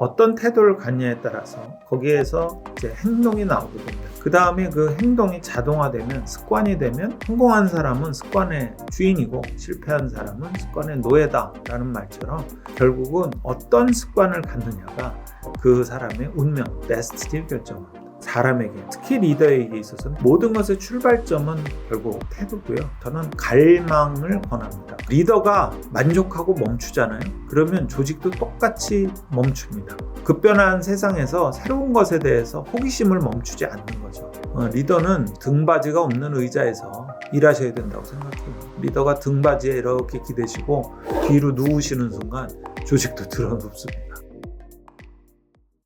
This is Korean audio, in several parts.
어떤 태도를 갖냐에 따라서 거기에서 이제 행동이 나오게 됩니다. 그 다음에 그 행동이 자동화되면 습관이 되면 성공한 사람은 습관의 주인이고 실패한 사람은 습관의 노예다라는 말처럼 결국은 어떤 습관을 갖느냐가 그 사람의 운명, 데스티니를 결정합니다. 사람에게, 특히 리더에게 있어서는 모든 것의 출발점은 결국 태도고요. 저는 갈망을 권합니다. 리더가 만족하고 멈추잖아요. 그러면 조직도 똑같이 멈춥니다. 급변한 세상에서 새로운 것에 대해서 호기심을 멈추지 않는 거죠. 리더는 등받이가 없는 의자에서 일하셔야 된다고 생각해요. 리더가 등받이에 이렇게 기대시고 뒤로 누우시는 순간 조직도 드러눕습니다.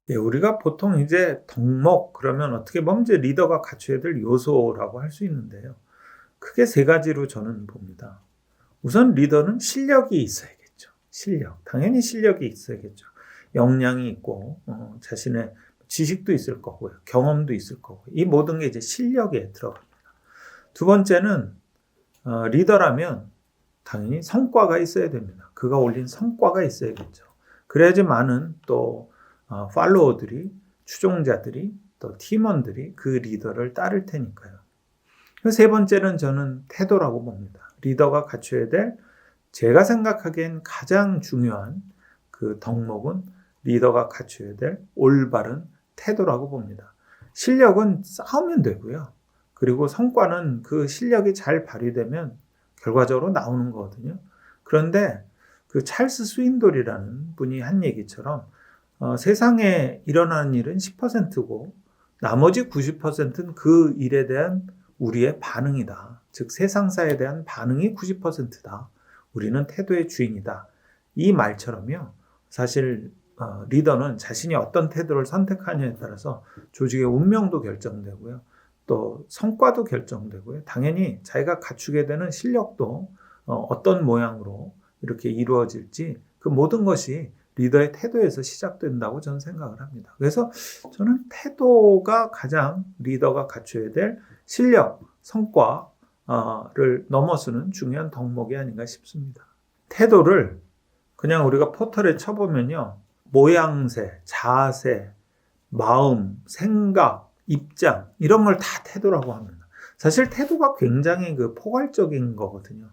예, 우리가 보통 이제 덕목 그러면 어떻게 보면 이제 리더가 갖춰야 될 요소라고 할 수 있는데요. 크게 세 가지로 저는 봅니다. 우선 리더는 실력이 있어야겠죠. 실력. 당연히 실력이 있어야겠죠. 역량이 있고 자신의 지식도 있을 거고요. 경험도 있을 거고. 이 모든 게 이제 실력에 들어갑니다. 두 번째는 리더라면 당연히 성과가 있어야 됩니다. 그가 올린 성과가 있어야겠죠. 그래야지 많은 또 팔로워들이, 추종자들이, 또 팀원들이 그 리더를 따를 테니까요. 세 번째는 저는 태도라고 봅니다. 리더가 갖춰야 될 제가 생각하기엔 가장 중요한 그 덕목은 리더가 갖춰야 될 올바른 태도라고 봅니다. 실력은 쌓으면 되고요. 그리고 성과는 그 실력이 잘 발휘되면 결과적으로 나오는 거거든요. 그런데 그 찰스 스윈돌이라는 분이 한 얘기처럼 세상에 일어나는 일은 10%고 나머지 90%는 그 일에 대한 우리의 반응이다. 즉 세상사에 대한 반응이 90%다. 우리는 태도의 주인이다. 이 말처럼요. 사실 리더는 자신이 어떤 태도를 선택하냐에 따라서 조직의 운명도 결정되고요. 또 성과도 결정되고요. 당연히 자기가 갖추게 되는 실력도 어떤 모양으로 이렇게 이루어질지 그 모든 것이 리더의 태도에서 시작된다고 저는 생각을 합니다. 그래서 저는 태도가 가장 리더가 갖춰야 될 실력, 성과를 넘어서는 중요한 덕목이 아닌가 싶습니다. 태도를 그냥 우리가 포털에 쳐보면요. 모양새, 자세, 마음, 생각, 입장 이런 걸 다 태도라고 합니다. 사실 태도가 굉장히 포괄적인 거거든요.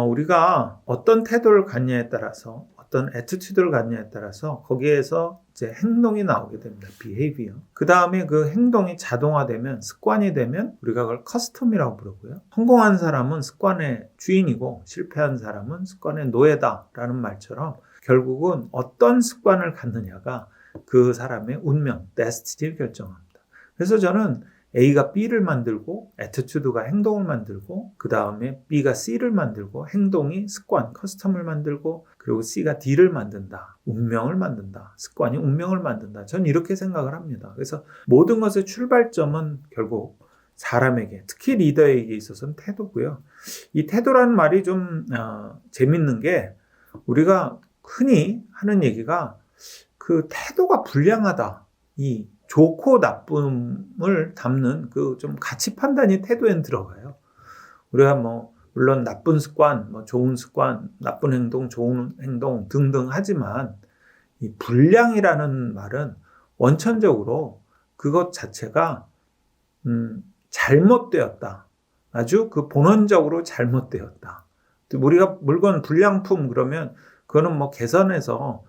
우리가 어떤 태도를 갖냐에 따라서 어떤 애티튜드를 갖냐에 따라서 거기에서 이제 행동이 나오게 됩니다. behavior. 그 다음에 그 행동이 자동화되면 습관이 되면 우리가 그걸 커스텀이라고 부르고요. 성공한 사람은 습관의 주인이고 실패한 사람은 습관의 노예다라는 말처럼 결국은 어떤 습관을 갖느냐가 그 사람의 운명, 데스티니를 결정합니다. 그래서 저는 A가 B를 만들고 애티튜드가 행동을 만들고 그 다음에 B가 C를 만들고 행동이 습관, 커스텀을 만들고 그리고 C가 D를 만든다. 운명을 만든다. 습관이 운명을 만든다. 전 이렇게 생각을 합니다. 그래서 모든 것의 출발점은 결국 사람에게, 특히 리더에게 있어서는 태도고요. 이 태도라는 말이 좀 재밌는 게 우리가 흔히 하는 얘기가 그 태도가 불량하다. 이 좋고 나쁨을 담는 그 좀 가치 판단이 태도엔 들어가요. 우리가 물론 나쁜 습관, 좋은 습관, 나쁜 행동, 좋은 행동 등등 하지만 이 불량이라는 말은 원천적으로 그것 자체가 잘못되었다. 아주 그 본원적으로 잘못되었다. 우리가 물건 불량품 그러면 그거는 개선해서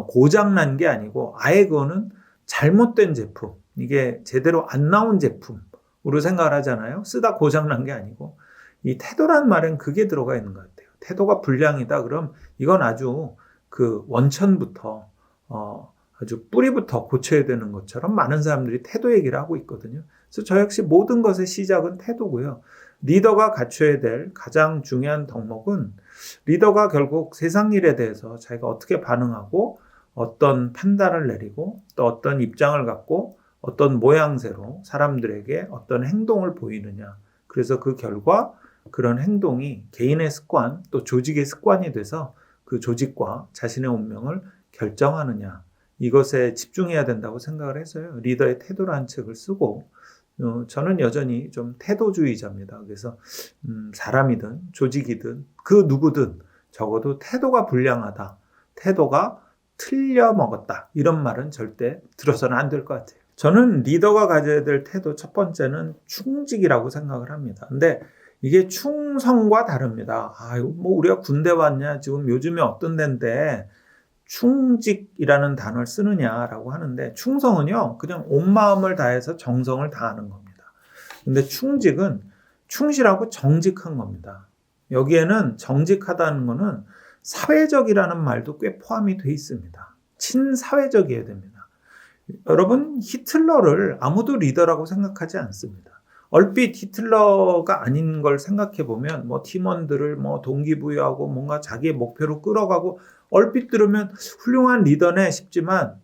고장난 게 아니고 아예 그거는 잘못된 제품, 이게 제대로 안 나온 제품으로 생각을 하잖아요. 쓰다 고장난 게 아니고. 이 태도란 말엔 그게 들어가 있는 것 같아요. 태도가 불량이다. 그럼 이건 아주 그 원천부터, 아주 뿌리부터 고쳐야 되는 것처럼 많은 사람들이 태도 얘기를 하고 있거든요. 그래서 저 역시 모든 것의 시작은 태도고요. 리더가 갖춰야 될 가장 중요한 덕목은 리더가 결국 세상 일에 대해서 자기가 어떻게 반응하고 어떤 판단을 내리고 또 어떤 입장을 갖고 어떤 모양새로 사람들에게 어떤 행동을 보이느냐. 그래서 그 결과 그런 행동이 개인의 습관 또 조직의 습관이 돼서 그 조직과 자신의 운명을 결정하느냐. 이것에 집중해야 된다고 생각을 해서요. 리더의 태도라는 책을 쓰고 저는 여전히 좀 태도주의자입니다. 그래서 사람이든 조직이든 그 누구든 적어도 태도가 불량하다. 태도가 틀려 먹었다. 이런 말은 절대 들어서는 안 될 것 같아요. 저는 리더가 가져야 될 태도 첫 번째는 충직이라고 생각을 합니다. 근데 이게 충성과 다릅니다. 뭐 우리가 군대 왔냐? 지금 요즘에 어떤 데인데 충직이라는 단어를 쓰느냐라고 하는데 충성은요, 그냥 온 마음을 다해서 정성을 다하는 겁니다. 근데 충직은 충실하고 정직한 겁니다. 여기에는 정직하다는 거는 사회적이라는 말도 꽤 포함이 돼 있습니다. 친사회적이어야 됩니다. 여러분, 히틀러를 아무도 리더라고 생각하지 않습니다. 얼핏 히틀러가 아닌 걸 생각해 보면 뭐 팀원들을 뭐 동기부여하고 뭔가 자기의 목표로 끌어가고 얼핏 들으면 훌륭한 리더네 싶지만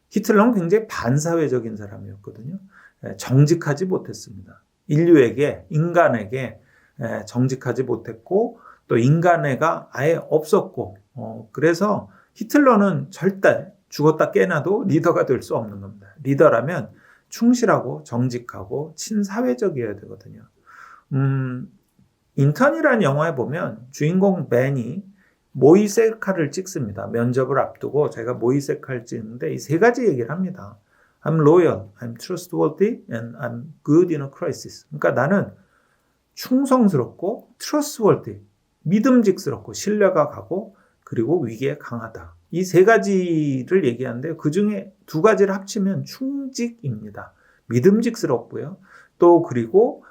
히틀러는 굉장히 반사회적인 사람이었거든요. 정직하지 못했습니다. 인간에게 정직하지 못했고 또 인간애가 아예 없었고 그래서 히틀러는 절대 죽었다 깨나도 리더가 될 수 없는 겁니다. 리더라면 충실하고 정직하고 친사회적이어야 되거든요. 인턴이라는 영화에 보면 주인공 벤이 모의셀카를 찍습니다. 면접을 앞두고 제가 모의셀카를 찍는데 이 세 가지 얘기를 합니다. I'm loyal, I'm trustworthy, and I'm good in a crisis. 그러니까 나는 충성스럽고 trustworthy, 믿음직스럽고 신뢰가 가고 그리고 위기에 강하다. 이 세 가지를 얘기하는데 그 중에 두 가지를 합치면 충직입니다. 믿음직스럽고요. 또 그리고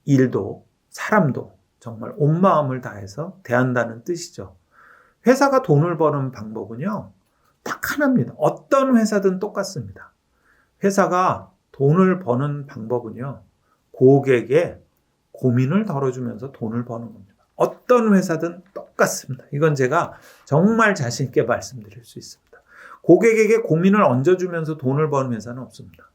일도 사람도 정말 온 마음을 다해서 대한다는 뜻이죠. 회사가 돈을 버는 방법은요, 딱 하나입니다. 어떤 회사든 똑같습니다. 회사가 돈을 버는 방법은요, 고객의 고민을 덜어주면서 돈을 버는 겁니다. 어떤 회사든 똑같습니다. 이건 제가 정말 자신 있게 말씀드릴 수 있습니다. 고객에게 고민을 얹어주면서 돈을 버는 회사는 없습니다.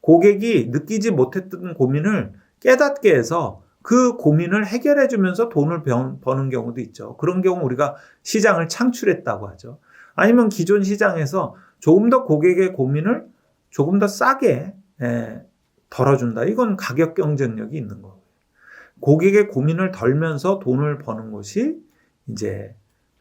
고객이 느끼지 못했던 고민을 깨닫게 해서 그 고민을 해결해 주면서 돈을 버는 경우도 있죠. 그런 경우 우리가 시장을 창출했다고 하죠. 아니면 기존 시장에서 조금 더 고객의 고민을 조금 더 싸게 덜어준다. 이건 가격 경쟁력이 있는 거예요. 고객의 고민을 덜면서 돈을 버는 것이 이제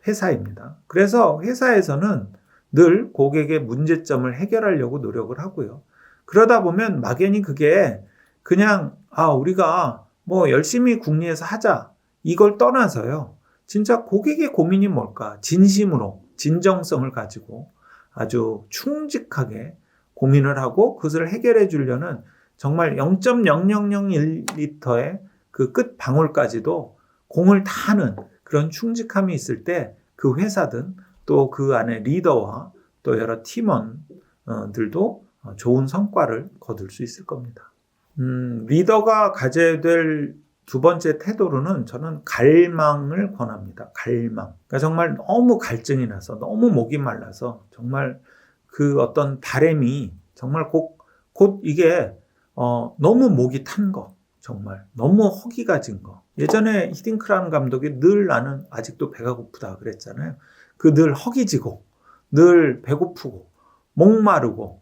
회사입니다. 그래서 회사에서는 늘 고객의 문제점을 해결하려고 노력을 하고요. 그러다 보면 막연히 그게 그냥 우리가 뭐 열심히 궁리해서 하자 이걸 떠나서요. 진짜 고객의 고민이 뭘까? 진심으로 진정성을 가지고 아주 충직하게 고민을 하고 그것을 해결해 주려는 정말 0.0001리터의 그 끝 방울까지도 공을 다 하는 그런 충직함이 있을 때 그 회사든 또 그 안에 리더와 또 여러 팀원들도 좋은 성과를 거둘 수 있을 겁니다. 리더가 가져야 될 두 번째 태도로는 저는 갈망을 권합니다. 갈망. 그러니까 정말 너무 갈증이 나서 너무 목이 말라서 정말 그 어떤 바람이 정말 곧 이게 너무 목이 탄 거. 정말 너무 허기가 진 거. 예전에 히딩크라는 감독이 늘 나는 아직도 배가 고프다 그랬잖아요. 그 늘 허기지고 늘 배고프고 목마르고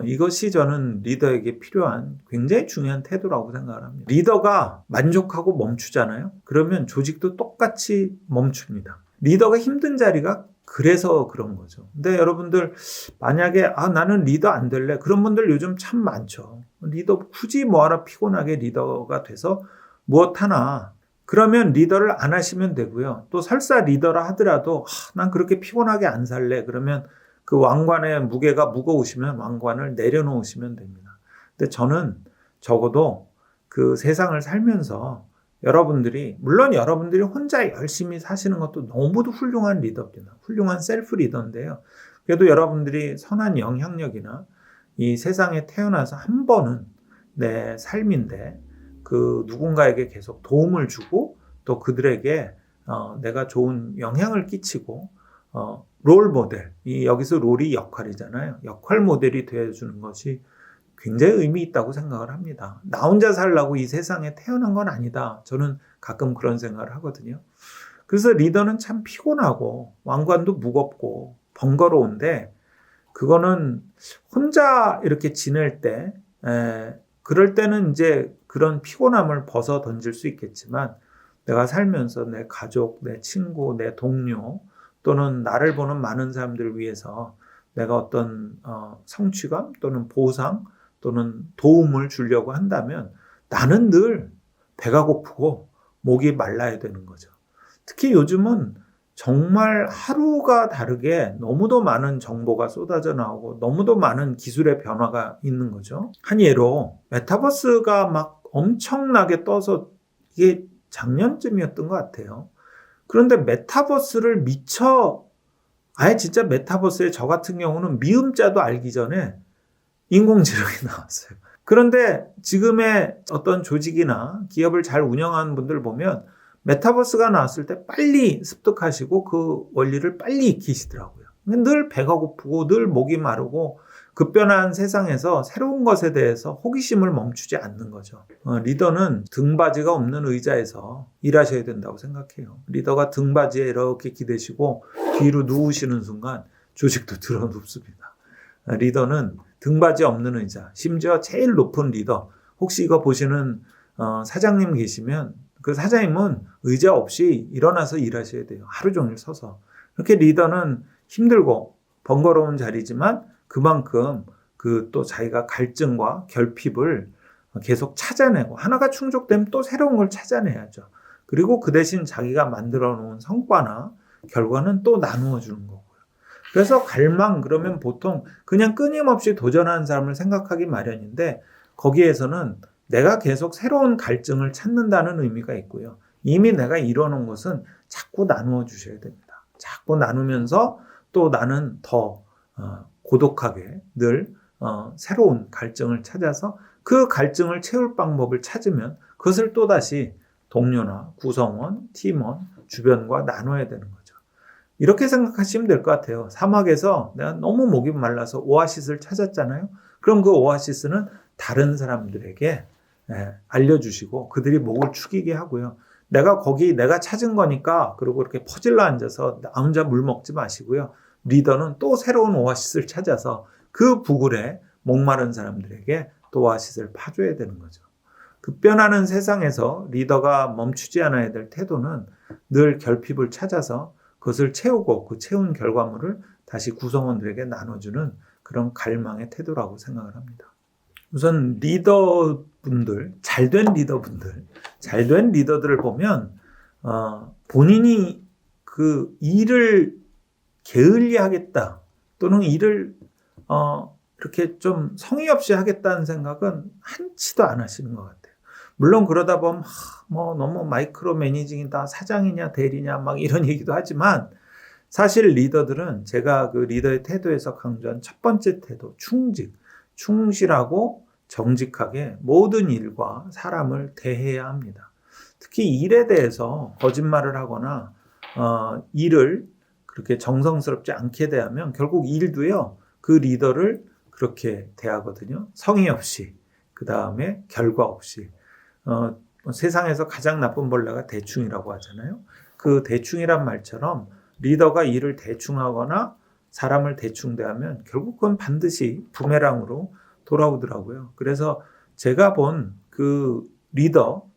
이것이 저는 리더에게 필요한 굉장히 중요한 태도라고 생각을 합니다. 리더가 만족하고 멈추잖아요. 그러면 조직도 똑같이 멈춥니다. 리더가 힘든 자리가 그래서 그런 거죠. 근데 여러분들 만약에 나는 리더 안 될래. 그런 분들 요즘 참 많죠. 리더 굳이 뭐하러 피곤하게 리더가 돼서 무엇 하나. 그러면 리더를 안 하시면 되고요. 또 설사 리더라 하더라도 난 그렇게 피곤하게 안 살래. 그러면 그 왕관의 무게가 무거우시면 왕관을 내려놓으시면 됩니다. 근데 저는 적어도 그 세상을 살면서 여러분들이 물론 여러분들이 혼자 열심히 사시는 것도 너무도 훌륭한 리더입니다. 훌륭한 셀프 리더인데요. 그래도 여러분들이 선한 영향력이나 이 세상에 태어나서 한 번은 내 삶인데 그 누군가에게 계속 도움을 주고 또 그들에게 내가 좋은 영향을 끼치고 롤 모델, 여기서 롤이 역할이잖아요. 역할 모델이 되어주는 것이 굉장히 의미 있다고 생각을 합니다. 나 혼자 살라고 이 세상에 태어난 건 아니다. 저는 가끔 그런 생각을 하거든요. 그래서 리더는 참 피곤하고 왕관도 무겁고 번거로운데 그거는 혼자 이렇게 지낼 때 그럴 때는 이제 그런 피곤함을 벗어 던질 수 있겠지만 내가 살면서 내 가족, 내 친구, 내 동료 또는 나를 보는 많은 사람들을 위해서 내가 어떤 성취감 또는 보상 또는 도움을 주려고 한다면 나는 늘 배가 고프고 목이 말라야 되는 거죠. 특히 요즘은 정말 하루가 다르게 너무도 많은 정보가 쏟아져 나오고 너무도 많은 기술의 변화가 있는 거죠. 한 예로 메타버스가 막 엄청나게 떠서 이게 작년쯤이었던 것 같아요. 그런데 메타버스를 아예 진짜 메타버스에 저 같은 경우는 미음자도 알기 전에 인공지능이 나왔어요. 그런데 지금의 어떤 조직이나 기업을 잘 운영하는 분들 보면 메타버스가 나왔을 때 빨리 습득하시고 그 원리를 빨리 익히시더라고요. 늘 배가 고프고 늘 목이 마르고 급변한 세상에서 새로운 것에 대해서 호기심을 멈추지 않는 거죠. 리더는 등받이가 없는 의자에서 일하셔야 된다고 생각해요. 리더가 등받이에 이렇게 기대시고 뒤로 누우시는 순간 조직도 들어눕습니다. 리더는 등받이 없는 의자, 심지어 제일 높은 리더, 혹시 이거 보시는 사장님 계시면 그 사장님은 의자 없이 일어나서 일하셔야 돼요. 하루 종일 서서. 이렇게 리더는 힘들고 번거로운 자리지만 그만큼 또 자기가 갈증과 결핍을 계속 찾아내고 하나가 충족되면 또 새로운 걸 찾아내야죠. 그리고 그 대신 자기가 만들어 놓은 성과나 결과는 또 나누어 주는 거고요. 그래서 갈망 그러면 보통 그냥 끊임없이 도전하는 사람을 생각하기 마련인데 거기에서는 내가 계속 새로운 갈증을 찾는다는 의미가 있고요. 이미 내가 이뤄놓은 것은 자꾸 나누어 주셔야 됩니다. 자꾸 나누면서 또 나는 더 고독하게 늘 새로운 갈증을 찾아서 그 갈증을 채울 방법을 찾으면 그것을 또다시 동료나 구성원, 팀원, 주변과 나눠야 되는 거죠. 이렇게 생각하시면 될 것 같아요. 사막에서 내가 너무 목이 말라서 오아시스를 찾았잖아요. 그럼 그 오아시스는 다른 사람들에게 알려주시고 그들이 목을 축이게 하고요. 내가 찾은 거니까 그리고 이렇게 퍼질러 앉아서 나 혼자 물 먹지 마시고요. 리더는 또 새로운 오아시스를 찾아서 그 부글에 목마른 사람들에게 또 오아시스를 파줘야 되는 거죠. 급변하는 세상에서 리더가 멈추지 않아야 될 태도는 늘 결핍을 찾아서 그것을 채우고 그 채운 결과물을 다시 구성원들에게 나눠주는 그런 갈망의 태도라고 생각을 합니다. 우선 리더분들, 잘된 리더들을 보면 본인이 그 일을 게을리하겠다 또는 일을 이렇게 좀 성의 없이 하겠다는 생각은 한치도 안 하시는 것 같아요. 물론 그러다 보면 너무 마이크로 매니징이다, 사장이냐 대리냐 막 이런 얘기도 하지만 사실 리더들은 제가 그 리더의 태도에서 강조한 첫 번째 태도, 충실하고 정직하게 모든 일과 사람을 대해야 합니다. 특히 일에 대해서 거짓말을 하거나 일을 그렇게 정성스럽지 않게 대하면 결국 일도요, 그 리더를 그렇게 대하거든요. 성의 없이, 그 다음에 결과 없이. 세상에서 가장 나쁜 벌레가 대충이라고 하잖아요. 그 대충이란 말처럼 리더가 일을 대충하거나 사람을 대충 대하면 결국 그건 반드시 부메랑으로 돌아오더라고요. 그래서 제가 본 그 리더,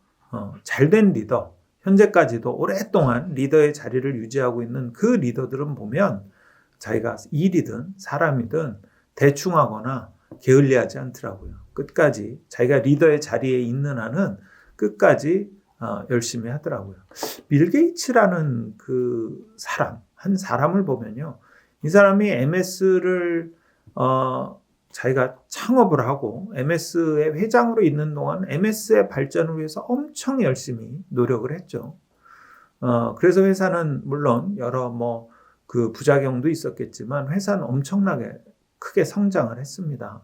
잘된 리더, 현재까지도 오랫동안 리더의 자리를 유지하고 있는 그 리더들은 보면 자기가 일이든 사람이든 대충하거나 게을리하지 않더라고요. 끝까지 자기가 리더의 자리에 있는 한은 끝까지 열심히 하더라고요. 빌 게이츠라는 한 사람을 보면요. 이 사람이 MS를 자기가 창업을 하고 MS의 회장으로 있는 동안 MS의 발전을 위해서 엄청 열심히 노력을 했죠. 그래서 회사는 물론 여러 그 부작용도 있었겠지만 회사는 엄청나게 크게 성장을 했습니다.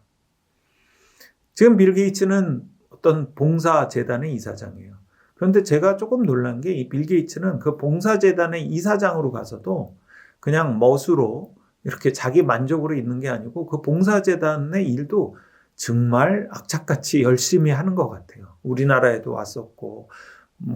지금 빌 게이츠는 어떤 봉사재단의 이사장이에요. 그런데 제가 조금 놀란 게 이 빌 게이츠는 그 봉사재단의 이사장으로 가서도 그냥 멋으로 이렇게 자기 만족으로 있는 게 아니고 그 봉사재단의 일도 정말 악착같이 열심히 하는 것 같아요. 우리나라에도 왔었고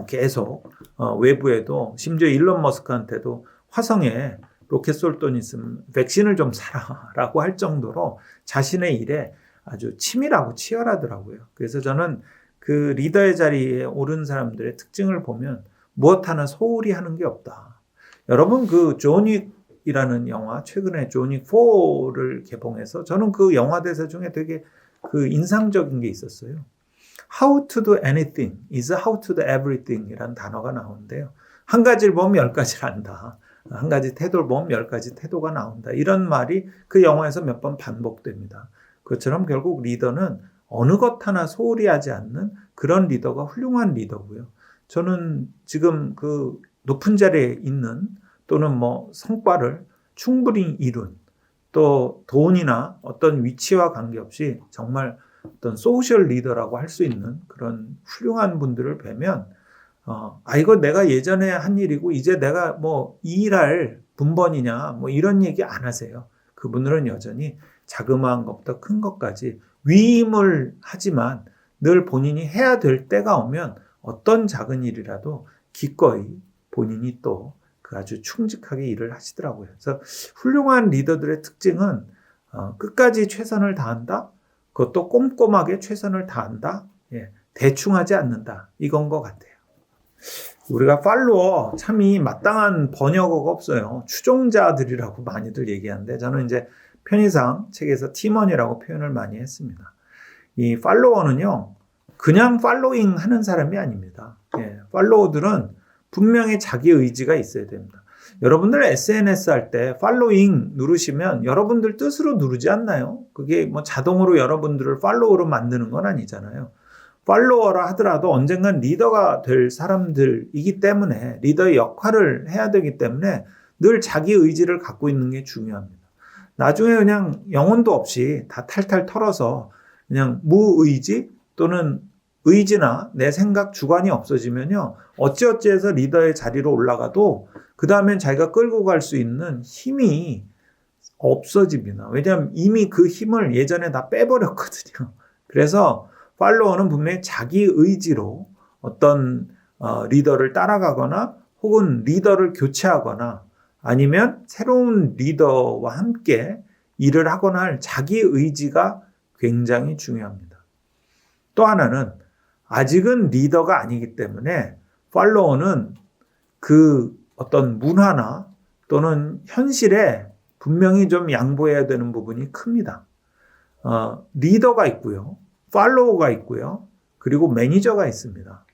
계속 외부에도 심지어 일론 머스크한테도 화성에 로켓 쏠 돈 있으면 백신을 좀 사라라고 할 정도로 자신의 일에 아주 치밀하고 치열하더라고요. 그래서 저는 그 리더의 자리에 오른 사람들의 특징을 보면 무엇 하나 소홀히 하는 게 없다. 여러분 그 존 윅 윅이라는 영화, 최근에 존 윅 4를 개봉해서 저는 그 영화 대사 중에 되게 그 인상적인 게 있었어요. How to do anything is how to do everything 이라는 단어가 나오는데요. 한 가지를 보면 10가지를 안다. 한 가지 태도를 보면 10가지 태도가 나온다. 이런 말이 그 영화에서 몇 번 반복됩니다. 그것처럼 결국 리더는 어느 것 하나 소홀히 하지 않는 그런 리더가 훌륭한 리더고요. 저는 지금 그 높은 자리에 있는 또는 뭐 성과를 충분히 이룬 또 돈이나 어떤 위치와 관계없이 정말 어떤 소셜 리더라고 할 수 있는 그런 훌륭한 분들을 뵈면 이거 내가 예전에 한 일이고 이제 내가 뭐 이 일할 분번이냐 뭐 이런 얘기 안 하세요. 그분들은 여전히 자그마한 것부터 큰 것까지 위임을 하지만 늘 본인이 해야 될 때가 오면 어떤 작은 일이라도 기꺼이 본인이 또 그 아주 충직하게 일을 하시더라고요. 그래서 훌륭한 리더들의 특징은 끝까지 최선을 다한다. 그것도 꼼꼼하게 최선을 다한다. 예, 대충 하지 않는다. 이건 것 같아요. 우리가 팔로워 참이 마땅한 번역어가 없어요. 추종자들이라고 많이들 얘기하는데 저는 이제 편의상 책에서 팀원이라고 표현을 많이 했습니다. 이 팔로워는요. 그냥 팔로잉 하는 사람이 아닙니다. 예, 팔로워들은 분명히 자기 의지가 있어야 됩니다. 여러분들 SNS 할 때 팔로잉 누르시면 여러분들 뜻으로 누르지 않나요? 그게 뭐 자동으로 여러분들을 팔로워로 만드는 건 아니잖아요. 팔로워라 하더라도 언젠간 리더가 될 사람들이기 때문에 리더의 역할을 해야 되기 때문에 늘 자기 의지를 갖고 있는 게 중요합니다. 나중에 그냥 영혼도 없이 다 탈탈 털어서 그냥 무의지 또는 의지나 내 생각 주관이 없어지면요. 어찌어찌해서 리더의 자리로 올라가도 그 다음엔 자기가 끌고 갈 수 있는 힘이 없어집니다. 왜냐하면 이미 그 힘을 예전에 다 빼버렸거든요. 그래서 팔로워는 분명히 자기 의지로 어떤 리더를 따라가거나 혹은 리더를 교체하거나 아니면 새로운 리더와 함께 일을 하거나 할 자기 의지가 굉장히 중요합니다. 또 하나는 아직은 리더가 아니기 때문에 팔로워는 그 어떤 문화나 또는 현실에 분명히 좀 양보해야 되는 부분이 큽니다. 리더가 있고요. 팔로워가 있고요. 그리고 매니저가 있습니다.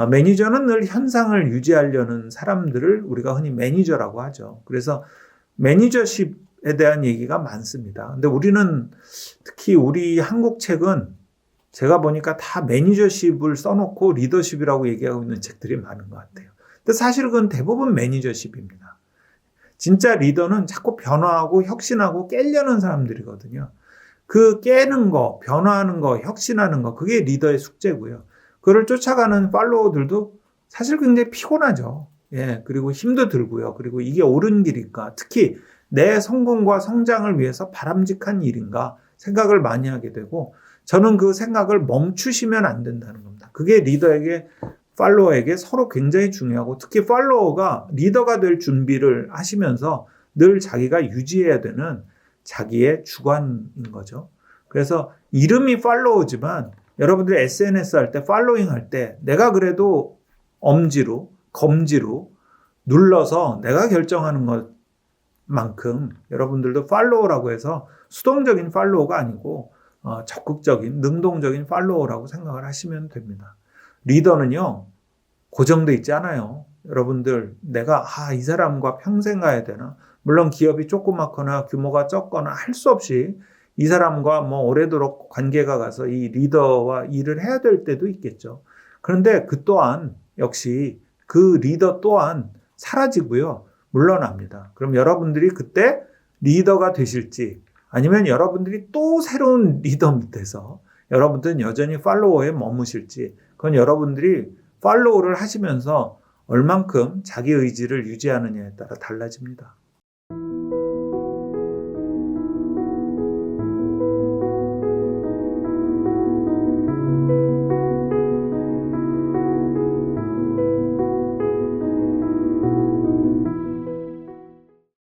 매니저는 늘 현상을 유지하려는 사람들을 우리가 흔히 매니저라고 하죠. 그래서 매니저십에 대한 얘기가 많습니다. 근데 우리는 특히 우리 한국 책은 제가 보니까 다 매니저십을 써놓고 리더십이라고 얘기하고 있는 책들이 많은 것 같아요. 근데 사실 그건 대부분 매니저십입니다. 진짜 리더는 자꾸 변화하고 혁신하고 깨려는 사람들이거든요. 그 깨는 거, 변화하는 거, 혁신하는 거, 그게 리더의 숙제고요. 그걸 쫓아가는 팔로워들도 사실 굉장히 피곤하죠. 예, 그리고 힘도 들고요. 그리고 이게 옳은 길인가, 특히 내 성공과 성장을 위해서 바람직한 일인가 생각을 많이 하게 되고, 저는 그 생각을 멈추시면 안 된다는 겁니다. 그게 리더에게, 팔로워에게 서로 굉장히 중요하고, 특히 팔로워가 리더가 될 준비를 하시면서 늘 자기가 유지해야 되는 자기의 주관인 거죠. 그래서 이름이 팔로워지만 여러분들 SNS 할 때, 팔로잉 할 때 내가 그래도 엄지로, 검지로 눌러서 내가 결정하는 것만큼 여러분들도 팔로워라고 해서 수동적인 팔로워가 아니고 적극적인, 능동적인 팔로워라고 생각을 하시면 됩니다. 리더는요, 고정돼 있지 않아요. 여러분들, 내가 이 사람과 평생 가야 되나? 물론 기업이 조그맣거나 규모가 적거나 할 수 없이 이 사람과 뭐 오래도록 관계가 가서 이 리더와 일을 해야 될 때도 있겠죠. 그런데 그 또한 역시 그 리더 또한 사라지고요. 물러납니다. 그럼 여러분들이 그때 리더가 되실지 아니면 여러분들이 또 새로운 리더 밑에서 여러분들은 여전히 팔로워에 머무실지, 그건 여러분들이 팔로우를 하시면서 얼만큼 자기 의지를 유지하느냐에 따라 달라집니다.